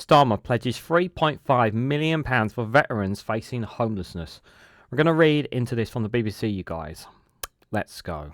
Starmer pledges £3.5 million for veterans facing homelessness. We're going to read into this from the BBC, you guys. Let's go.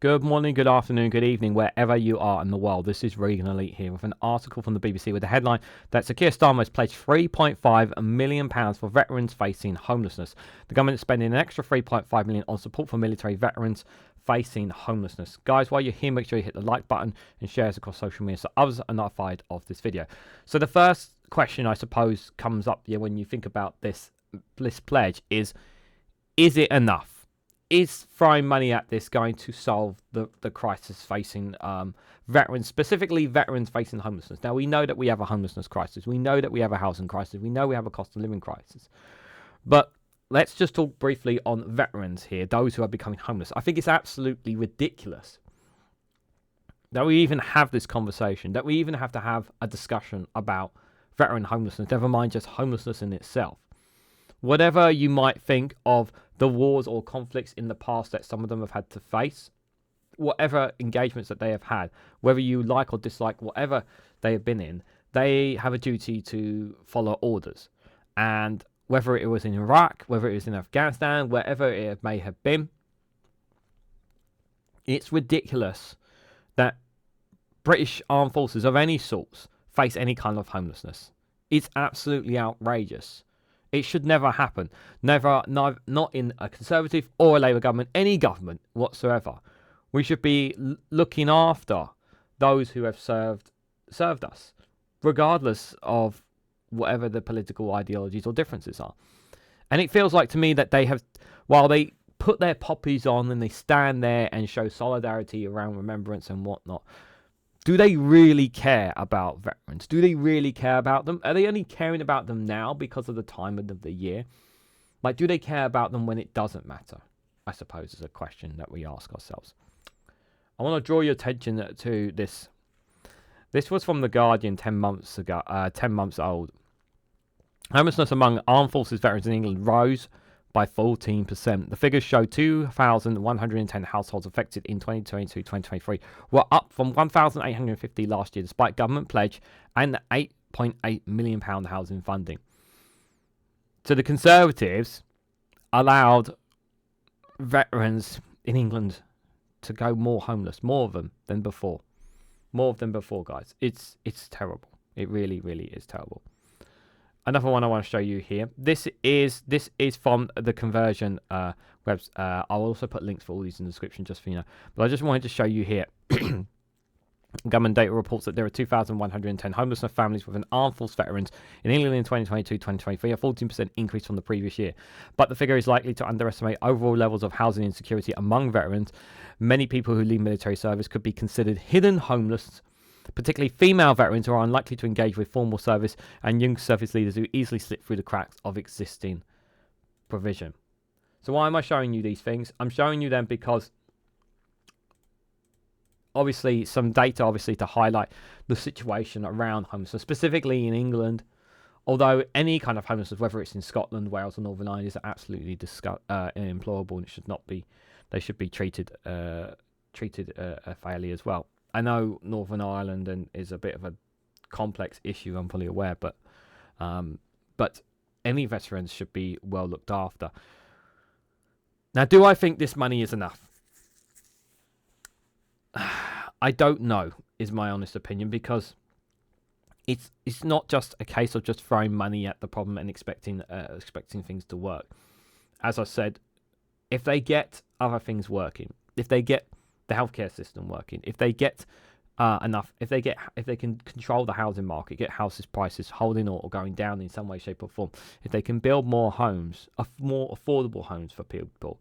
Good morning, good afternoon, good evening, wherever you are in the world. This is Reganelite here with an article from the BBC with the headline that Keir Starmer has pledged £3.5 million for veterans facing homelessness. The government is spending an extra £3.5 million on support for military veterans facing homelessness. Guys, while you're here, make sure you hit the like button and share us across social media so others are notified of this video. So the first question, I suppose, comes up here when you think about this pledge is it enough? Is throwing money at this going to solve the crisis facing veterans, specifically veterans facing homelessness? Now, we know that we have a homelessness crisis. We know that we have a housing crisis. We know we have a cost of living crisis. But let's just talk briefly on veterans here, those who are becoming homeless. I think it's absolutely ridiculous that we even have this conversation, that we even have to have a discussion about veteran homelessness, never mind just homelessness in itself. Whatever you might think of the wars or conflicts in the past that some of them have had to face, whatever engagements that they have had, whether you like or dislike whatever they have been in, they have a duty to follow orders. And whether it was in Iraq, whether it was in Afghanistan, wherever it may have been, it's ridiculous that British armed forces of any sorts face any kind of homelessness. It's absolutely outrageous. It should never happen. Never, not in a Conservative or a Labour government, any government whatsoever. We should be looking after those who have served us, regardless of whatever the political ideologies or differences are. And it feels like to me that they have, while they put their poppies on and they stand there and show solidarity around remembrance and whatnot, do they really care about veterans? Do they really care about them? Are they only caring about them now because of the time of the year? Like, do they care about them when it doesn't matter? I suppose is a question that we ask ourselves. I want to draw your attention to this. This was from The Guardian 10 months ago, 10 months old. Homelessness among armed forces veterans in England rose by 14%. The figures show 2,110 households affected in 2022-2023 were up from 1,850 last year, despite government pledge and the £8.8 million housing funding. So the Conservatives allowed veterans in England to go more homeless, more of them than before. More of them before, guys. It's terrible. It really, really is terrible. Another one I want to show you here. This is from the Conversion webs. I'll also put links for all these in the description just for you know. But I just wanted to show you here. Government data reports that there are 2,110 homeless families with an armed force veterans in England in 2022-2023, a 14% increase from the previous year. But the figure is likely to underestimate overall levels of housing insecurity among veterans. Many people who leave military service could be considered hidden homeless, particularly female veterans who are unlikely to engage with formal service and young service leaders who easily slip through the cracks of existing provision. So why am I showing you these things? I'm showing you them because obviously some data to highlight the situation around homelessness, specifically in England. Although any kind of homelessness, whether it's in Scotland, Wales or Northern Ireland, is absolutely implorable, and it should not be. They should be treated fairly as well. I know Northern Ireland is a bit of a complex issue, I'm fully aware, but any veterans should be well looked after. Now, do I think this money is enough? I don't know, is my honest opinion, because it's not just a case of just throwing money at the problem and expecting things to work. As I said, if they get other things working, if they get the healthcare system working, if they get if they can control the housing market, get houses prices holding or going down in some way, shape or form, if they can build more homes, more affordable homes for people,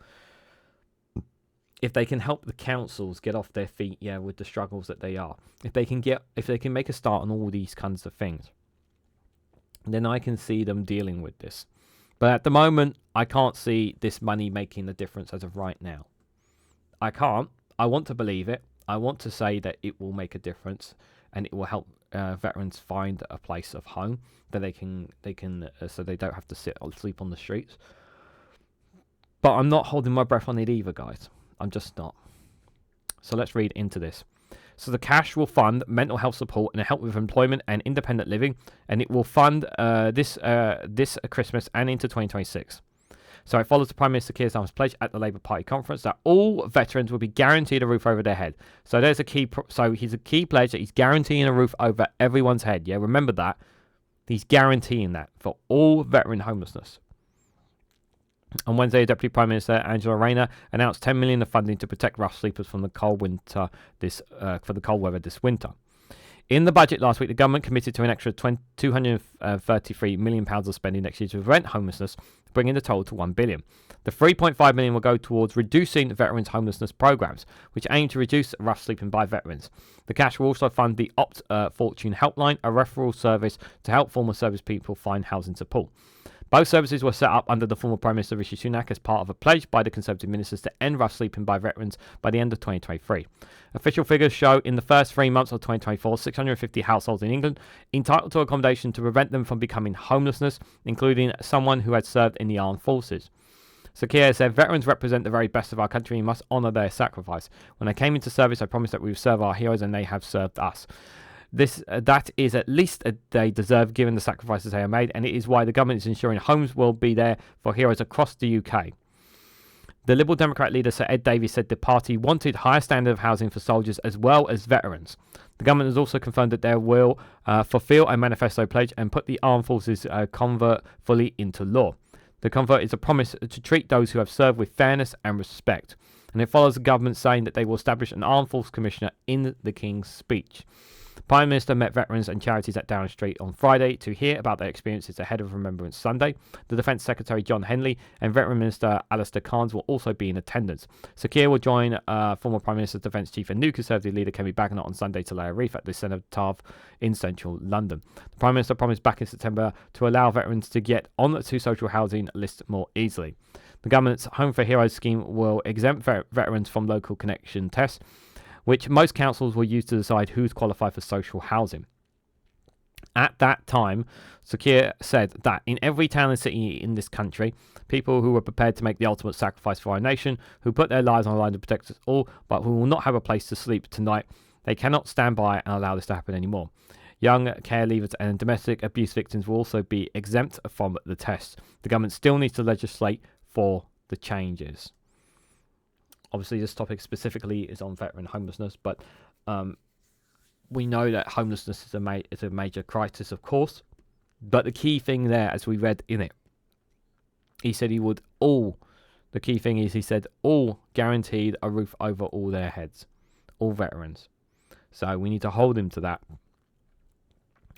if they can help the councils get off their feet, with the struggles that they are, if they can make a start on all these kinds of things, then I can see them dealing with this. But at the moment, I can't see this money making a difference as of right now. I can't. I want to believe it. I want to say that it will make a difference and it will help veterans find a place of home that they can so they don't have to sit or sleep on the streets. But I'm not holding my breath on it either, guys. I'm just not. So let's read into this. So the cash will fund mental health support and help with employment and independent living, and it will fund this Christmas and into 2026. So it follows the Prime Minister Keir Starmer's pledge at the Labour Party conference that all veterans will be guaranteed a roof over their head. So there's a key. So he's a key pledge that he's guaranteeing a roof over everyone's head. Yeah, remember that. He's guaranteeing that for all veteran homelessness. On Wednesday, Deputy Prime Minister Rayner announced 10 million of funding to protect rough sleepers from the cold winter for the cold weather this winter. In the budget last week, the government committed to an extra £233 million of spending next year to prevent homelessness, bringing the total to £1 billion. The £3.5 million will go towards reducing veterans' homelessness programs, which aim to reduce rough sleeping by veterans. The cash will also fund the Op Fortitude helpline, a referral service to help former service people find housing support. Both services were set up under the former Prime Minister Rishi Sunak as part of a pledge by the Conservative ministers to end rough sleeping by veterans by the end of 2023. Official figures show in the first 3 months of 2024, 650 households in England entitled to accommodation to prevent them from becoming homelessness, including someone who had served in the armed forces. So Keir said, veterans represent the very best of our country and must honour their sacrifice. When I came into service, I promised that we would serve our heroes, and they have served us. That is at least they deserve given the sacrifices they have made, and it is why the government is ensuring homes will be there for heroes across the UK. The Liberal Democrat leader Sir Ed Davies said the party wanted higher standard of housing for soldiers as well as veterans. The government has also confirmed that they will fulfil a manifesto pledge and put the Armed Forces convert fully into law. The convert is a promise to treat those who have served with fairness and respect, and it follows the government saying that they will establish an Armed Forces Commissioner in the King's speech. The Prime Minister met veterans and charities at Downing Street on Friday to hear about their experiences ahead of Remembrance Sunday. The Defence Secretary John Henley and Veteran Minister Alistair Cairns will also be in attendance. Sir Keir will join former Prime Minister's Defence Chief and new Conservative leader Kemi Badenoch on Sunday to lay a wreath at the Cenotaph in central London. The Prime Minister promised back in September to allow veterans to get on to social housing lists more easily. The government's Home for Heroes scheme will exempt veterans from local connection tests, which most councils will use to decide who's qualified for social housing. At that time, Sir Keir said that in every town and city in this country, people who were prepared to make the ultimate sacrifice for our nation, who put their lives on the line to protect us all, but who will not have a place to sleep tonight, they cannot stand by and allow this to happen anymore. Young care leavers and domestic abuse victims will also be exempt from the test. The government still needs to legislate for the changes. Obviously, this topic specifically is on veteran homelessness, but we know that homelessness is a major crisis, of course. But the key thing there, as we read in it, he said the key thing is he said all guaranteed a roof over all their heads, all veterans. So we need to hold him to that.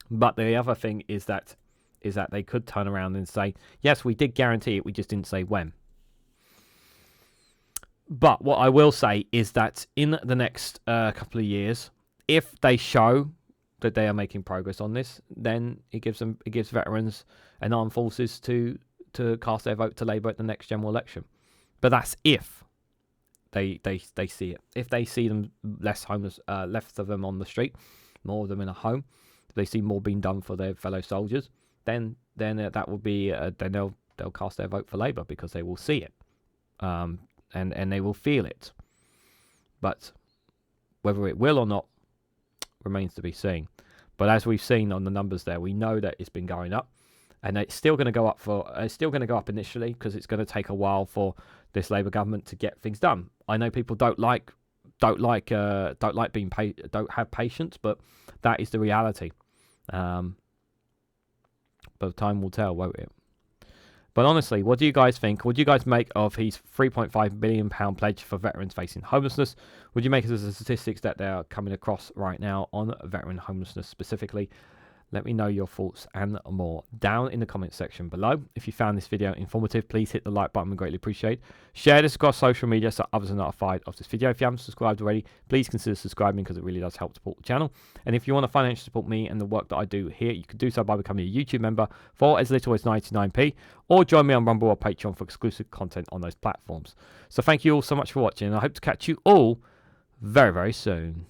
But the other thing is that they could turn around and say, yes, we did guarantee it, we just didn't say when. But what I will say is that in the next couple of years, if they show that they are making progress on this, then it gives veterans and armed forces to cast their vote to Labour at the next general election. But that's if they see it. If they see them less homeless, less of them on the street, more of them in a home, if they see more being done for their fellow soldiers, then that will be then they'll cast their vote for Labour because they will see it. And they will feel it. But whether it will or not remains to be seen. But as we've seen on the numbers there, we know that it's been going up, and it's still going to go up initially because it's going to take a while for this Labour government to get things done. I know people don't have patience, but that is the reality. But time will tell, won't it? But honestly, what do you guys think? What do you guys make of his £3.5 billion pledge for veterans facing homelessness? Would you make it as the statistics that they are coming across right now on veteran homelessness specifically? Let me know your thoughts and more down in the comments section below. If you found this video informative, please hit the like button. We greatly appreciate. Share this across social media so others are notified of this video. If you haven't subscribed already, please consider subscribing because it really does help support the channel. And if you want to financially support me and the work that I do here, you can do so by becoming a YouTube member for as little as 99p, or join me on Rumble or Patreon for exclusive content on those platforms. So thank you all so much for watching, and I hope to catch you all very, very soon.